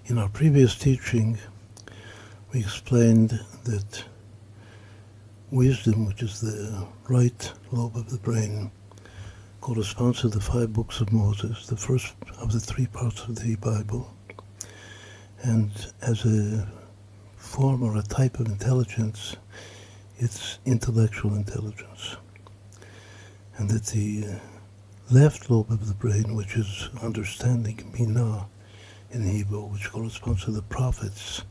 In our previous teaching, we explained that wisdom, which is the right lobe of the brain, corresponds to the 5 books of Moses, the first of the 3 parts of the Bible, and as a form or a type of intelligence, it's intellectual intelligence. And that the left lobe of the brain, which is understanding, binah in Hebrew, which corresponds to the prophets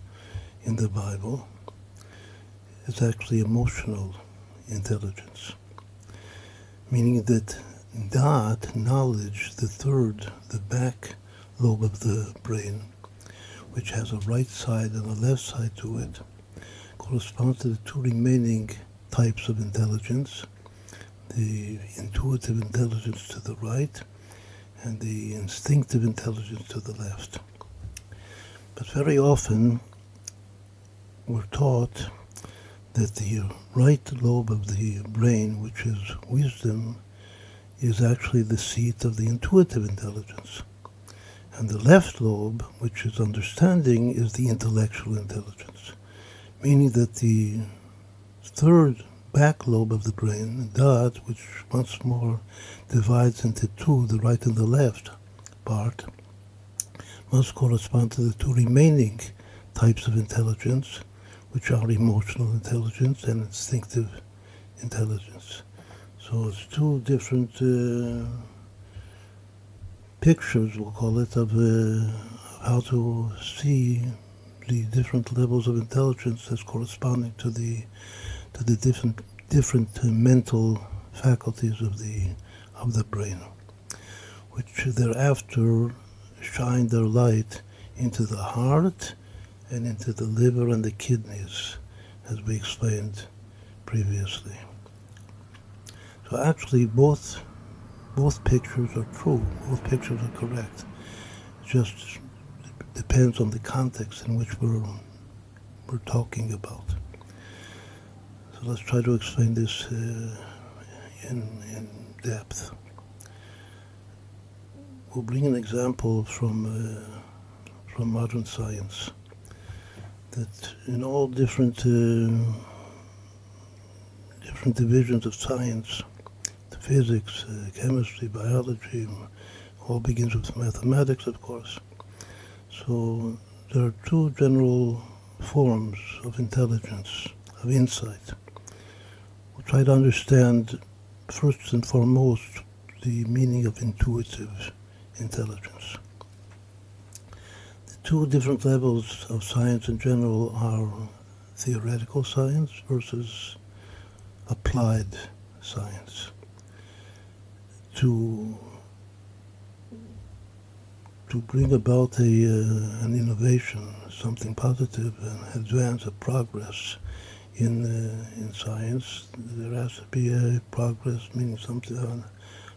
in the Bible, is actually emotional intelligence. Meaning that da'at, knowledge, the third, the back lobe of the brain, which has a right side and a left side to it, corresponds to the 2 remaining types of intelligence, the intuitive intelligence to the right and the instinctive intelligence to the left. But very often we're taught that the right lobe of the brain, which is wisdom, is actually the seat of the intuitive intelligence. And the left lobe, which is understanding, is the intellectual intelligence. Meaning that the third back lobe of the brain, da'at, which once more divides into 2, the right and the left part, must correspond to the 2 remaining types of intelligence, which are emotional intelligence and instinctive intelligence. So it's 2 different pictures, we'll call it, of how to see the different levels of intelligence as corresponding to the different mental faculties of the brain, which thereafter shine their light into the heart and into the liver and the kidneys, as we explained previously. So actually both pictures are true, both pictures are correct. It just depends on the context in which we're talking about. So let's try to explain this in depth. We'll bring an example from modern science, that in all different divisions of science, physics, chemistry, biology, all begins with mathematics, of course. So there are 2 general forms of intelligence, of insight. We'll try to understand first and foremost the meaning of intuitive intelligence. The 2 different levels of science in general are theoretical science versus applied science. To bring about an innovation, something positive, and advance a progress in science, there has to be a progress, meaning something,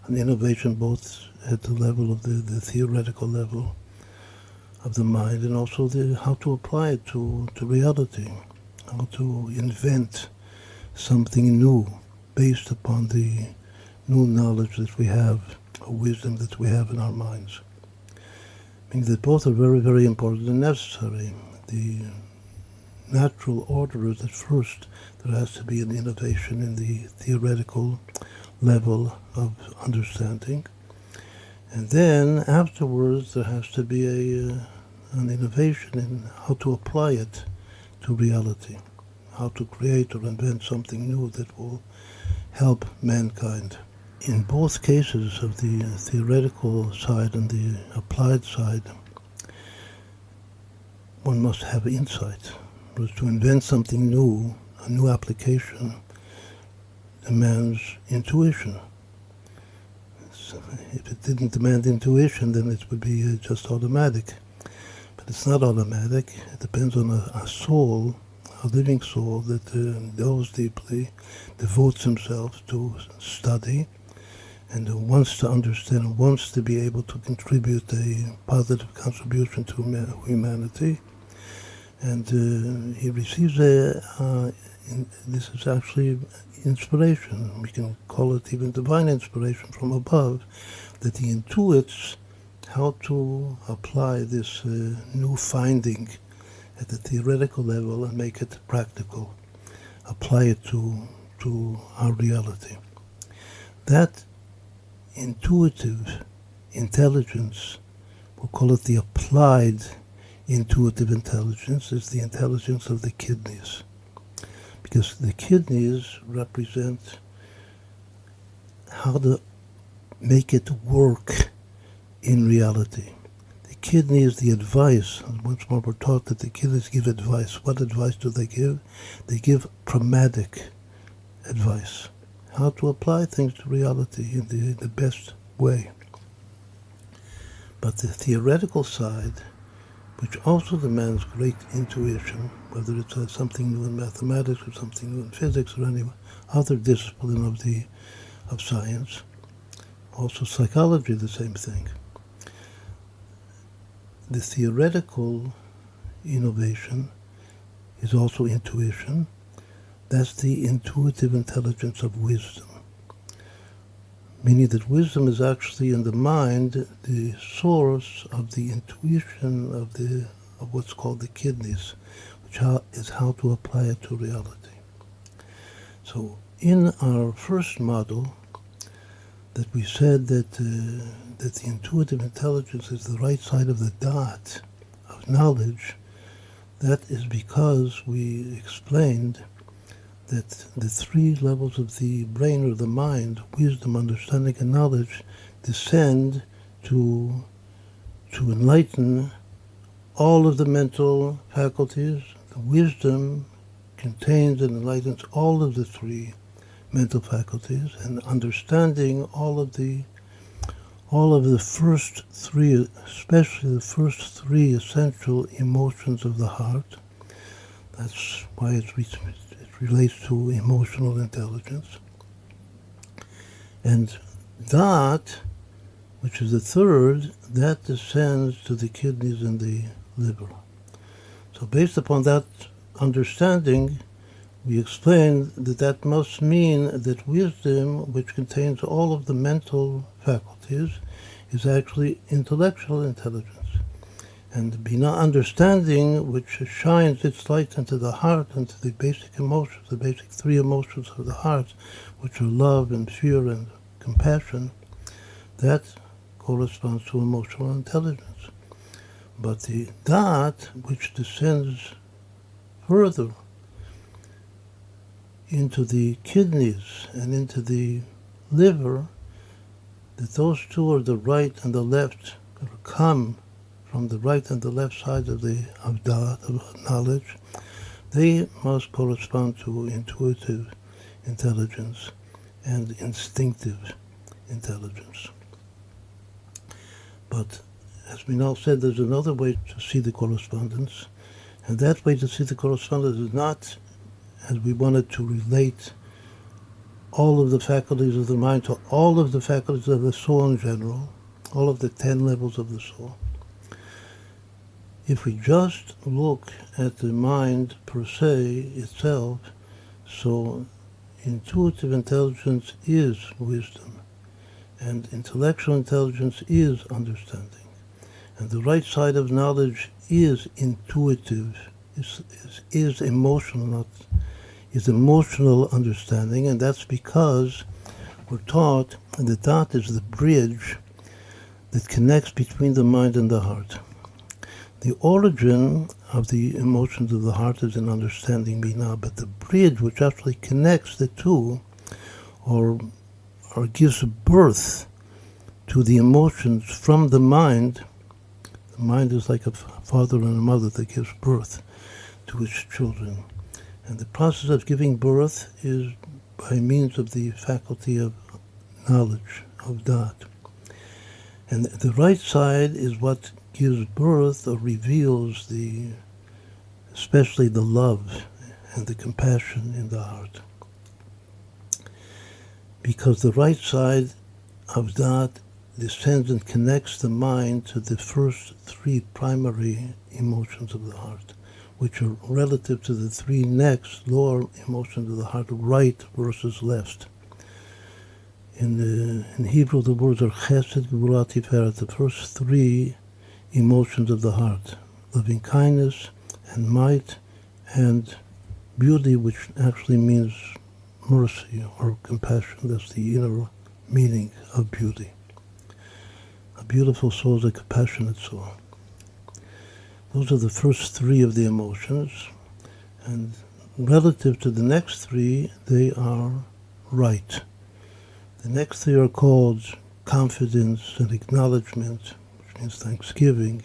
an innovation both at the level of the theoretical level of the mind, and also how to apply it to reality, how to invent something new based upon the new knowledge that we have, or wisdom that we have in our minds. Meaning that both are very, very important and necessary. The natural order is that first there has to be an innovation in the theoretical level of understanding, and then afterwards there has to be an innovation in how to apply it to reality, how to create or invent something new that will help mankind. In both cases of the theoretical side and the applied side, one must have insight. Because to invent something new, a new application, demands intuition. So if it didn't demand intuition, then it would be just automatic. But it's not automatic. It depends on a soul, a living soul that knows deeply, devotes himself to study, and who wants to understand, wants to be able to contribute a positive contribution to humanity. And he receives this is actually inspiration. We can call it even divine inspiration from above, that he intuits how to apply this new finding at the theoretical level and make it practical, apply it to our reality. That intuitive intelligence, we'll call it the applied intuitive intelligence, is the intelligence of the kidneys. Because the kidneys represent how to make it work in reality. The kidney is the advice. And once more we're taught that the kidneys give advice. What advice do they give? They give pragmatic advice. How to apply things to reality in the best way. But the theoretical side, which also demands great intuition, whether it's something new in mathematics or something new in physics or any other discipline of science, also psychology, the same thing. The theoretical innovation is also intuition. That's the intuitive intelligence of wisdom. Meaning that wisdom is actually in the mind the source of the intuition of what's called the kidneys, which is how to apply it to reality. So in our first model, that we said that the intuitive intelligence is the right side of the dot of knowledge, that is because we explained that the three levels of the brain or the mind, wisdom, understanding, and knowledge, descend to enlighten all of the mental faculties. The wisdom contains and enlightens all of the three mental faculties, and understanding all of the first three, especially the first three essential emotions of the heart. That's why it relates to emotional intelligence. And that, which is the third, that descends to the kidneys and the liver. So based upon that understanding, we explained that must mean that wisdom, which contains all of the mental faculties, is actually intellectual intelligence. And Binah, understanding, which shines its light into the heart, into the basic emotions, the basic three emotions of the heart, which are love and fear and compassion, that corresponds to emotional intelligence. But the that, which descends further into the kidneys and into the liver, that those two are the right and the left, come from the right and the left sides of knowledge, they must correspond to intuitive intelligence and instinctive intelligence. But as we now said, there's another way to see the correspondence, and that way to see the correspondence is not as we wanted to relate all of the faculties of the mind to all of the faculties of the soul in general, all of the 10 levels of the soul. If we just look at the mind per se itself, so intuitive intelligence is wisdom, and intellectual intelligence is understanding. And the right side of knowledge is intuitive, is emotional, is emotional understanding, and that's because we're taught that that is the bridge that connects between the mind and the heart. The origin of the emotions of the heart is in understanding Binah, but the bridge which actually connects the two, or gives birth to the emotions from the mind is like a father and a mother that gives birth to its children. And the process of giving birth is by means of the faculty of knowledge, of that. And the right side is what gives birth or reveals especially the love and the compassion in the heart. Because the right side of that descends and connects the mind to the first three primary emotions of the heart, which are relative to the three next lower emotions of the heart, right versus left. In Hebrew, the words are Chesed, Gevurah, Tiferet, the first three emotions of the heart: loving kindness and might and beauty, which actually means mercy or compassion. That's the inner meaning of beauty. A beautiful soul is a compassionate soul. Those are the first three of the emotions, and relative to the next three, they are right. The next three are called confidence and acknowledgement, which means thanksgiving,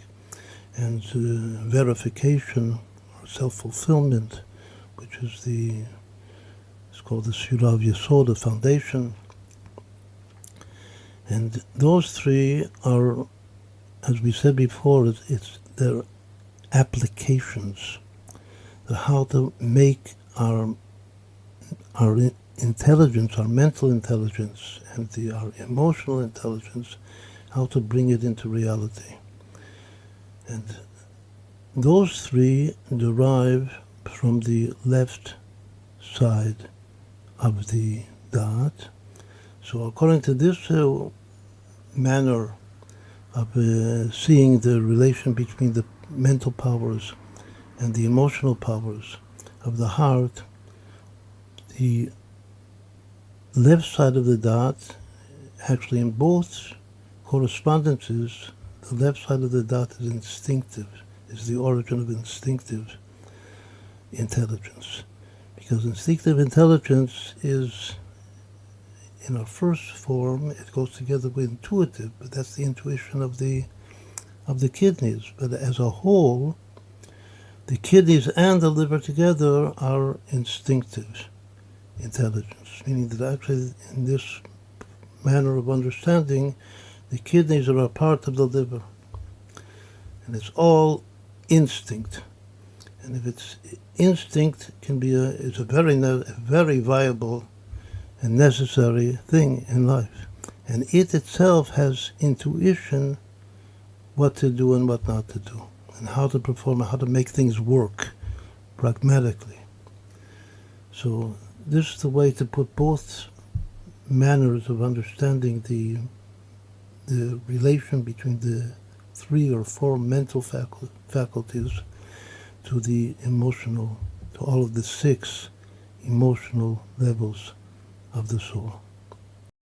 and verification or self-fulfillment, which is it's called the Shirav Yesod, the foundation. And those three are, as we said before, they're applications. They're how to make our intelligence, our mental intelligence, and our emotional intelligence, how to bring it into reality. And those three derive from the left side of the dot. So according to this manner of seeing the relation between the mental powers and the emotional powers of the heart, the left side of the dot, actually in both correspondences, the left side of the dot is instinctive, is the origin of instinctive intelligence. Because instinctive intelligence is, in our first form, it goes together with intuitive, but that's the intuition of the kidneys. But as a whole, the kidneys and the liver together are instinctive intelligence, meaning that actually in this manner of understanding, the kidneys are a part of the liver. And it's all instinct. And if it's instinct, it's a very viable and necessary thing in life. And it itself has intuition what to do and what not to do, and how to perform, how to make things work pragmatically. So this is the way to put both manners of understanding the relation between the 3 or 4 mental faculties to the emotional, to all of the 6 emotional levels of the soul.